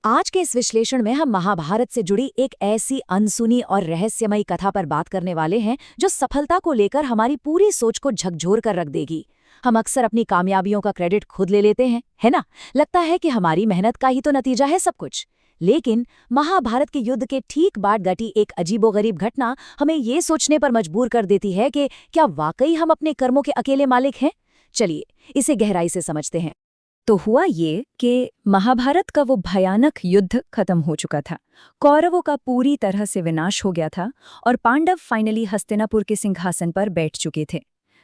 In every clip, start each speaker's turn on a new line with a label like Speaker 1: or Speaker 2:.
Speaker 1: आज के इस विश्लेषण में हम महाभारत से जुड़ी एक ऐसी अनसुनी और रहस्यमयी कथा पर बात करने वाले हैं जो सफलता को लेकर हमारी पूरी सोच को झकझोर कर रख देगी। हम अक्सर अपनी कामयाबियों का क्रेडिट खुद ले लेते हैं, है ना? लगता है कि हमारी मेहनत का ही तो नतीजा है सब कुछ। लेकिन महाभारत के युद्ध के ठीक बाद घटी एक अजीबोगरीब घटना हमें ये सोचने पर मजबूर कर देती है कि क्या वाकई हम अपने कर्मों के अकेले मालिक हैं। चलिए इसे गहराई से समझते हैं।
Speaker 2: तो हुआ ये कि महाभारत का वो भयानक युद्ध खत्म हो चुका था। कौरवों का पूरी तरह से विनाश हो गया था और पांडव फाइनली हस्तिनापुर के सिंहासन पर बैठ चुके थे।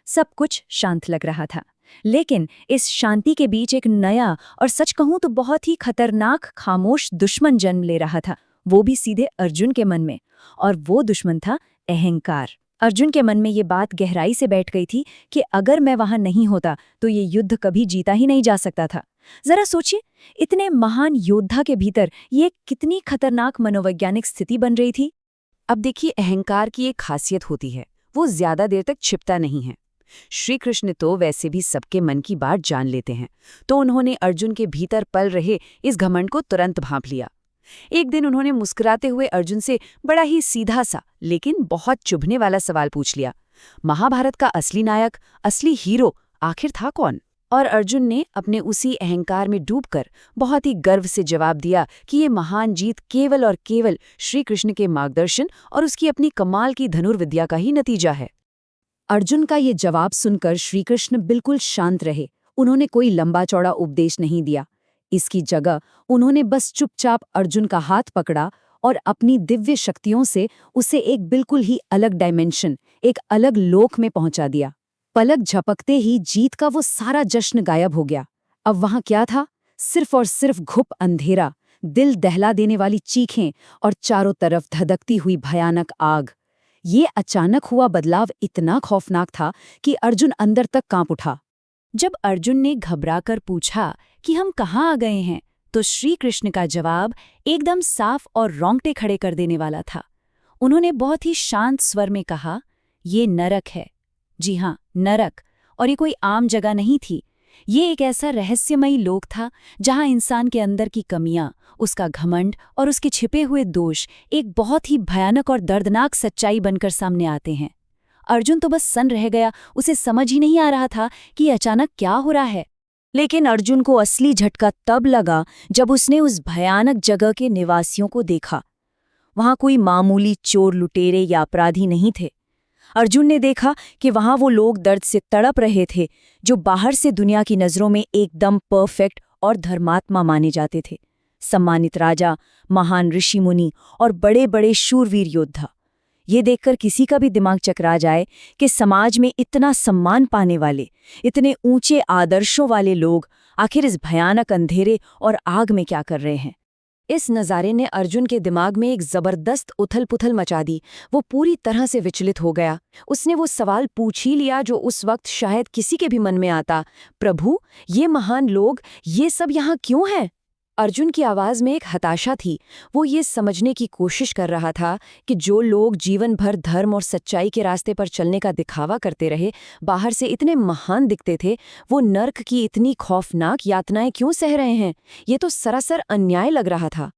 Speaker 2: सब कुछ शांत लग रहा था, लेकिन इस शांति के बीच एक नया और सच कहूं तो बहुत ही खतरनाक खामोश दुश्मन जन्म ले रहा था, वो भी सीधे अर्जुन के मन में। और वो दुश्मन था अहंकार। अर्जुन के मन में ये बात गहराई से बैठ गई थी कि अगर मैं वहां नहीं होता तो ये युद्ध कभी जीता ही नहीं जा सकता था। जरा सोचिए, इतने महान योद्धा के भीतर ये कितनी खतरनाक मनोवैज्ञानिक स्थिति बन रही थी।
Speaker 1: अब देखिए, अहंकार की एक खासियत होती है, वो ज्यादा देर तक छिपता नहीं है। श्री कृष्ण तो वैसे भी सबके मन की बात जान लेते हैं, तो उन्होंने अर्जुन के भीतर पल रहे इस घमंड को तुरंत भांप लिया। एक दिन उन्होंने मुस्कुराते हुए अर्जुन से बड़ा ही सीधा सा लेकिन बहुत चुभने वाला सवाल पूछ लिया, महाभारत का असली नायक, असली हीरो आखिर था कौन? और अर्जुन ने अपने उसी अहंकार में डूबकर बहुत ही गर्व से जवाब दिया कि ये महान जीत केवल और केवल श्री कृष्ण के मार्गदर्शन और उसकी अपनी कमाल की धनुर्विद्या का ही नतीजा है।
Speaker 2: अर्जुन का ये जवाब सुनकर श्रीकृष्ण बिल्कुल शांत रहे। उन्होंने कोई लंबा चौड़ा उपदेश नहीं दिया। इसकी जगह उन्होंने बस चुपचाप अर्जुन का हाथ पकड़ा और अपनी दिव्य शक्तियों से उसे एक बिल्कुल ही अलग डायमेंशन, एक अलग लोक में पहुंचा दिया। पलक झपकते ही जीत का वो सारा जश्न गायब हो गया। अब वहां क्या था? सिर्फ और सिर्फ घुप अंधेरा, दिल दहला देने वाली चीखें और चारों तरफ धधकती हुई भयानक आग। ये अचानक हुआ बदलाव इतना खौफनाक था कि अर्जुन अंदर तक कांप उठा।
Speaker 1: जब अर्जुन ने घबराकर पूछा कि हम कहाँ आ गए हैं, तो श्री कृष्ण का जवाब एकदम साफ और रोंगटे खड़े कर देने वाला था। उन्होंने बहुत ही शांत स्वर में कहा, ये नरक है। जी हाँ, नरक। और ये कोई आम जगह नहीं थी। ये एक ऐसा रहस्यमयी लोक था जहाँ इंसान के अंदर की कमियां, उसका घमंड और उसके छिपे हुए दोष एक बहुत ही भयानक और दर्दनाक सच्चाई बनकर सामने आते हैं। अर्जुन तो बस सन्न रह गया, उसे समझ ही नहीं आ रहा था कि अचानक क्या हो रहा है। लेकिन अर्जुन को असली झटका तब लगा जब उसने उस भयानक जगह के निवासियों को देखा। वहां कोई मामूली चोर, लुटेरे या अपराधी नहीं थे। अर्जुन ने देखा कि वहां वो लोग दर्द से तड़प रहे थे, जो बाहर से दुनिया की नजरों में एकदम परफेक्ट और धर्मात्मा माने जाते थे। सम्मानित राजा, महान ऋषि मुनि और बड़े बड़े शूरवीर योद्धा। ये देखकर किसी का भी दिमाग चकरा जाए कि समाज में इतना सम्मान पाने वाले, इतने ऊंचे आदर्शों वाले लोग आखिर इस भयानक अंधेरे और आग में क्या कर रहे हैं। इस नज़ारे ने अर्जुन के दिमाग में एक जबरदस्त उथल-पुथल मचा दी। वो पूरी तरह से विचलित हो गया। उसने वो सवाल पूछ ही लिया जो उस वक्त शायद किसी के भी मन में आता, प्रभु, ये महान लोग, ये सब यहाँ क्यों हैं? अर्जुन की आवाज़ में एक हताशा थी। वो ये समझने की कोशिश कर रहा था कि जो लोग जीवन भर धर्म और सच्चाई के रास्ते पर चलने का दिखावा करते रहे, बाहर से इतने महान दिखते थे, वो नर्क की इतनी खौफनाक यातनाएं क्यों सह रहे हैं? ये तो सरासर अन्याय लग रहा था।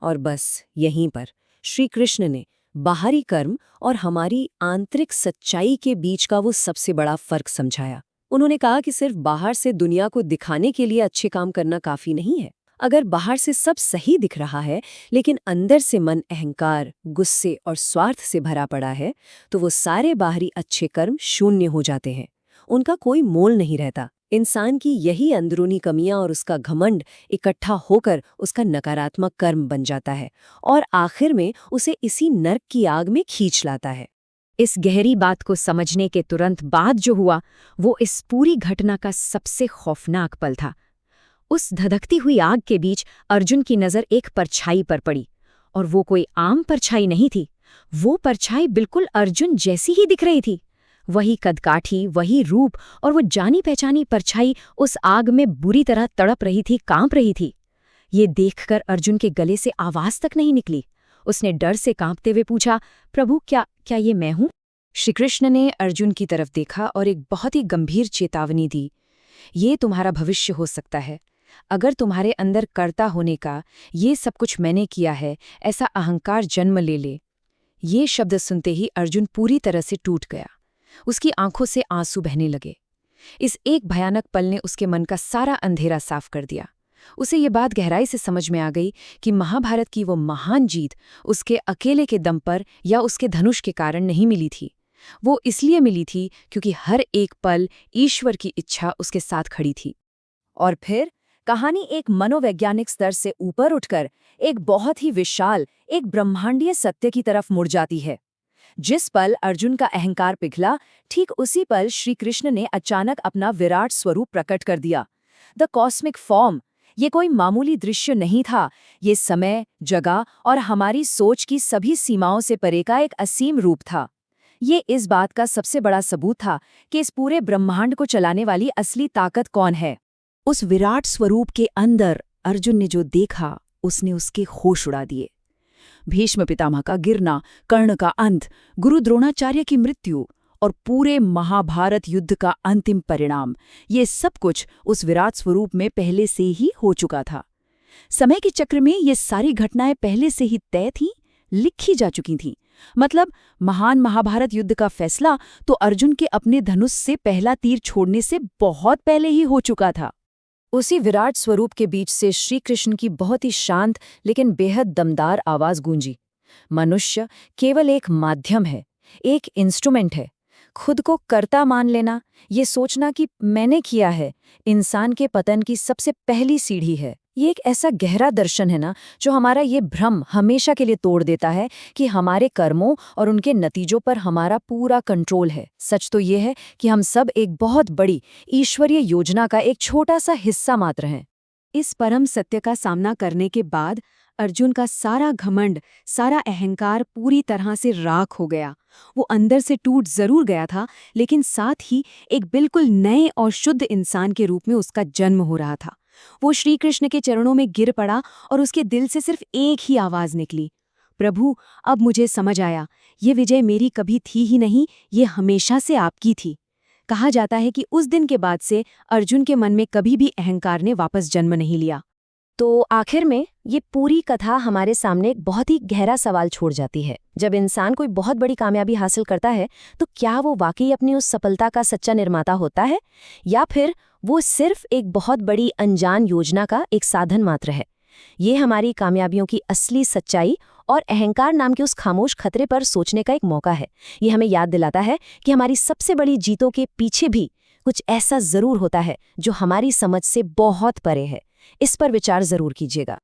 Speaker 1: और बस यहीं पर श्री कृष्ण ने बाहरी कर्म और हमारी आंतरिक सच्चाई के बीच का वो सबसे बड़ा फर्क समझाया। उन्होंने कहा कि सिर्फ बाहर से दुनिया को दिखाने के लिए अच्छे काम करना काफी नहीं है। अगर बाहर से सब सही दिख रहा है लेकिन अंदर से मन अहंकार, गुस्से और स्वार्थ से भरा पड़ा है, तो वो सारे बाहरी अच्छे कर्म शून्य हो जाते हैं। उनका कोई मोल नहीं रहता। इंसान की यही अंदरूनी कमियां और उसका घमंड इकट्ठा होकर उसका नकारात्मक कर्म बन जाता है और आखिर में उसे इसी नर्क की आग में खींच लाता है। इस गहरी बात को समझने के तुरंत बाद जो हुआ, वो इस पूरी घटना का सबसे खौफनाक पल था। उस धधकती हुई आग के बीच अर्जुन की नज़र एक परछाई पर पड़ी, और वो कोई आम परछाई नहीं थी। वो परछाई बिल्कुल अर्जुन जैसी ही दिख रही थी। वही कदकाठी, वही रूप, और वो जानी पहचानी परछाई उस आग में बुरी तरह तड़प रही थी, कांप रही थी। ये देखकर अर्जुन के गले से आवाज तक नहीं निकली। उसने डर से कांपते हुए पूछा, प्रभु, क्या ये मैं हूं? श्री कृष्ण ने अर्जुन की तरफ देखा और एक बहुत ही गंभीर चेतावनी दी। ये तुम्हारा भविष्य हो सकता है।
Speaker 2: अगर तुम्हारे अंदर कर्ता होने का, ये सब कुछ मैंने किया है, ऐसा अहंकार जन्म ले ले। ये शब्द सुनते ही अर्जुन पूरी तरह से टूट गया। उसकी आंखों से आंसू बहने लगे। इस एक भयानक पल ने उसके मन का सारा अंधेरा साफ कर दिया। उसे ये बात गहराई से समझ में आ गई कि महाभारत की वो महान जीत उसके अकेले के दम पर या उसके धनुष के कारण नहीं मिली थी। वो इसलिए मिली थी क्योंकि हर एक पल ईश्वर की इच्छा उसके साथ खड़ी थी। और फिर कहानी एक मनोवैज्ञानिक स्तर से ऊपर उठकर एक बहुत ही विशाल, एक ब्रह्मांडीय सत्य की तरफ मुड़ जाती है। जिस पल अर्जुन का अहंकार पिघला, ठीक उसी पल श्री कृष्ण ने अचानक अपना विराट स्वरूप प्रकट कर दिया। The cosmic form. ये कोई मामूली दृश्य नहीं था, ये समय, जगह और हमारी सोच की सभी सीमाओं से परे का एक असीम रूप था। ये इस बात का सबसे बड़ा सबूत था कि इस पूरे ब्रह्मांड को चलाने वाली असली ताकत कौन है।
Speaker 1: उस विराट स्वरूप के अंदर अर्जुन ने जो देखा, उसने उसके होश उड़ा दिए। भीष्म पितामह का गिरना, कर्ण का अंत, गुरु द्रोणाचार्य की मृत्यु और पूरे महाभारत युद्ध का अंतिम परिणाम, ये सब कुछ उस विराट स्वरूप में पहले से ही हो चुका था। समय के चक्र में ये सारी घटनाएं पहले से ही तय थीं, लिखी जा चुकी थीं। मतलब महान महाभारत युद्ध का फैसला तो अर्जुन के अपने धनुष से पहला तीर छोड़ने से बहुत पहले ही हो चुका था।
Speaker 2: उसी विराट स्वरूप के बीच से श्री कृष्ण की बहुत ही शांत लेकिन बेहद दमदार आवाज गूंजी। मनुष्य केवल एक माध्यम है, एक इंस्ट्रूमेंट है। खुद को कर्ता मान लेना, ये सोचना कि मैंने किया है, इंसान के पतन की सबसे पहली सीढ़ी है। ये एक ऐसा गहरा दर्शन है ना, जो हमारा ये भ्रम हमेशा के लिए तोड़ देता है कि हमारे कर्मों और उनके नतीजों पर हमारा पूरा कंट्रोल है। सच तो ये है कि हम सब एक बहुत बड़ी ईश्वरीय योजना का एक छोटा सा हिस्सा मात्र हैं। इस परम सत्य का सामना करने के बाद अर्जुन का सारा घमंड, सारा अहंकार पूरी तरह से राख हो गया। वो अंदर से टूट जरूर गया था, लेकिन साथ ही एक बिल्कुल नए और शुद्ध इंसान के रूप में उसका जन्म हो रहा था। वो श्री कृष्ण के चरणों में गिर पड़ा और उसके दिल से सिर्फ एक ही आवाज निकली, प्रभु, अब मुझे समझ आया, ये विजय मेरी कभी थी ही नहीं, ये हमेशा से आपकी थी। कहा जाता है कि उस दिन के बाद से अर्जुन के मन में कभी भी अहंकार ने वापस जन्म नहीं लिया। तो आखिर में ये पूरी कथा हमारे सामने एक बहुत ही गहरा सवाल छोड़ जाती है। जब इंसान कोई बहुत बड़ी कामयाबी हासिल करता है, तो क्या वो वाकई अपनी उस सफलता का सच्चा निर्माता होता है, या फिर वो सिर्फ एक बहुत बड़ी अनजान योजना का एक साधन मात्र है? ये हमारी कामयाबियों की असली सच्चाई और अहंकार नाम के उस खामोश खतरे पर सोचने का एक मौका है। ये हमें याद दिलाता है कि हमारी सबसे बड़ी जीतों के पीछे भी कुछ ऐसा जरूर होता है जो हमारी समझ से बहुत परे है। इस पर विचार जरूर कीजिएगा।